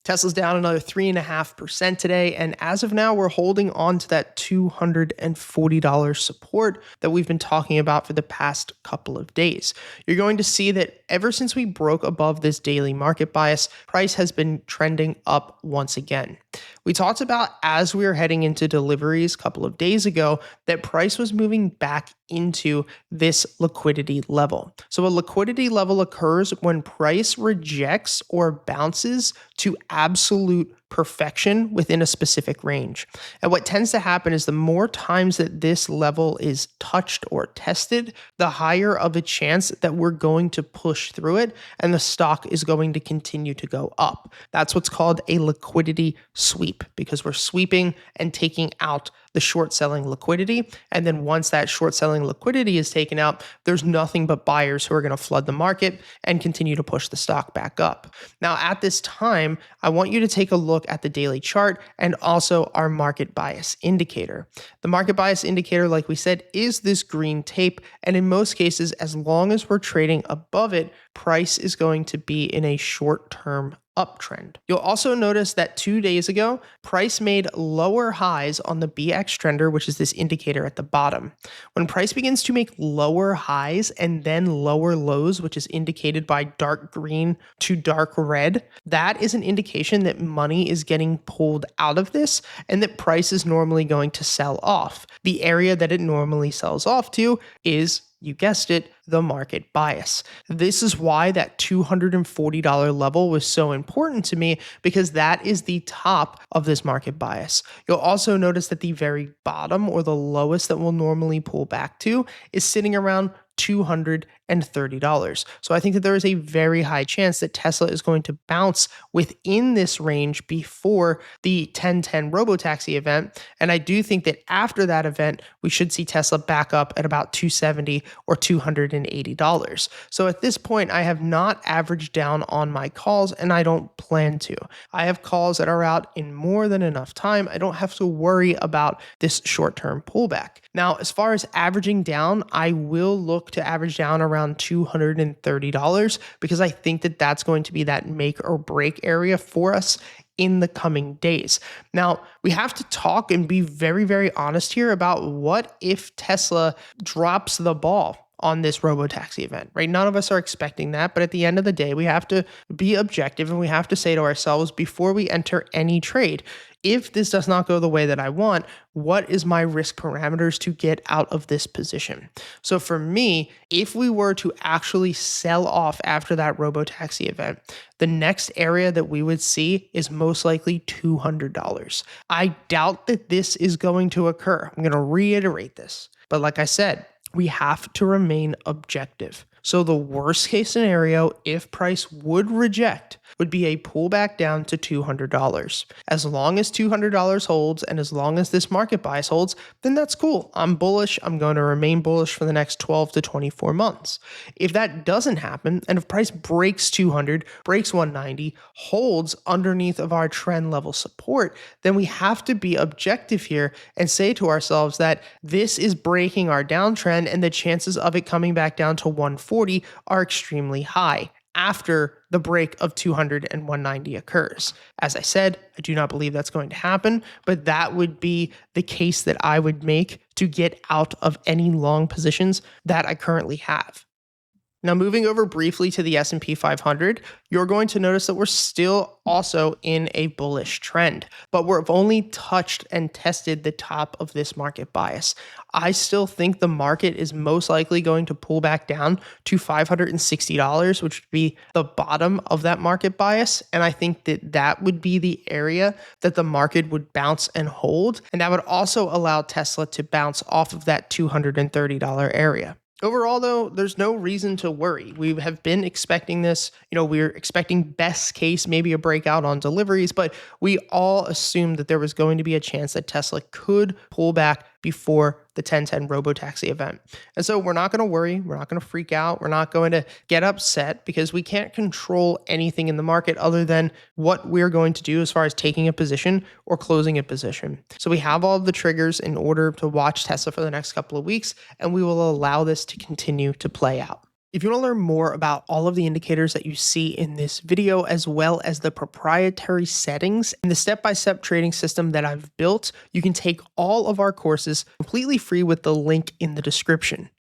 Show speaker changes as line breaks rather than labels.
Tesla's down another 3.5% today, and as of now, we're holding on to that $240 support that we've been talking about for the past couple of days. You're going to see that ever since we broke above this daily market bias, price has been trending up once again. We talked about as we were heading into deliveries a couple of days ago that price was moving back into this liquidity level. So a liquidity level occurs when price rejects or bounces to absolute perfection within a specific range. And what tends to happen is the more times that this level is touched or tested, the higher of a chance that we're going to push through it and the stock is going to continue to go up. That's what's called a liquidity sweep, because we're sweeping and taking out the short selling liquidity. And then once that short selling liquidity is taken out, there's nothing but buyers who are going to flood the market and continue to push the stock back up. Now, at this time, I want you to take a look at the daily chart and also our market bias indicator. The market bias indicator, like we said, is this green tape. And in most cases, as long as we're trading above it, price is going to be in a short-term uptrend. You'll also notice that 2 days ago, price made lower highs on the BX trender, which is this indicator at the bottom. When price begins to make lower highs and then lower lows, which is indicated by dark green to dark red, that is an indication that money is getting pulled out of this and that price is normally going to sell off. The area that it normally sells off to is, you guessed it, the market bias. This is why that $240 level was so important to me, because that is the top of this market bias. You'll also notice that the very bottom, or the lowest that we'll normally pull back to, is sitting around $230. So I think that there is a very high chance that Tesla is going to bounce within this range before the 10/10 Robotaxi event. And I do think that after that event, we should see Tesla back up at about $270 or $280. So at this point, I have not averaged down on my calls, and I don't plan to. I have calls that are out in more than enough time. I don't have to worry about this short-term pullback. Now, as far as averaging down, I will look to average down around $230 because I think that that's going to be that make or break area for us in the coming days. Now, we have to talk and be very, very honest here about what if Tesla drops the ball on this Robotaxi event, right? None of us are expecting that, but at the end of the day, we have to be objective and we have to say to ourselves before we enter any trade, if this does not go the way that I want, what is my risk parameters to get out of this position? So for me, if we were to actually sell off after that Robotaxi event, the next area that we would see is most likely $200. I doubt that this is going to occur. I'm going to reiterate this. But like I said, we have to remain objective. So the worst case scenario, if price would reject, would be a pullback down to $200. As long as $200 holds and as long as this market bias holds, then that's cool. I'm bullish. I'm going to remain bullish for the next 12 to 24 months. If that doesn't happen, and if price breaks 200, breaks 190, holds underneath of our trend level support, then we have to be objective here and say to ourselves that this is breaking our downtrend and the chances of it coming back down to 140 are extremely high after the break of 200 and 190 occurs. As I said, I do not believe that's going to happen, but that would be the case that I would make to get out of any long positions that I currently have. Now, moving over briefly to the S&P 500, you're going to notice that we're still also in a bullish trend, but we've only touched and tested the top of this market bias. I still think the market is most likely going to pull back down to $560, which would be the bottom of that market bias. And I think that that would be the area that the market would bounce and hold. And that would also allow Tesla to bounce off of that $230 area. Overall, though, there's no reason to worry. We have been expecting this. We're expecting best case, maybe a breakout on deliveries, but we all assumed that there was going to be a chance that Tesla could pull back before the 10/10 Robotaxi event. And so we're not going to worry. We're not going to freak out. We're not going to get upset because we can't control anything in the market other than what we're going to do as far as taking a position or closing a position. So we have all of the triggers in order to watch Tesla for the next couple of weeks, and we will allow this to continue to play out. If you want to learn more about all of the indicators that you see in this video, as well as the proprietary settings and the step-by-step trading system that I've built, you can take all of our courses completely free with the link in the description.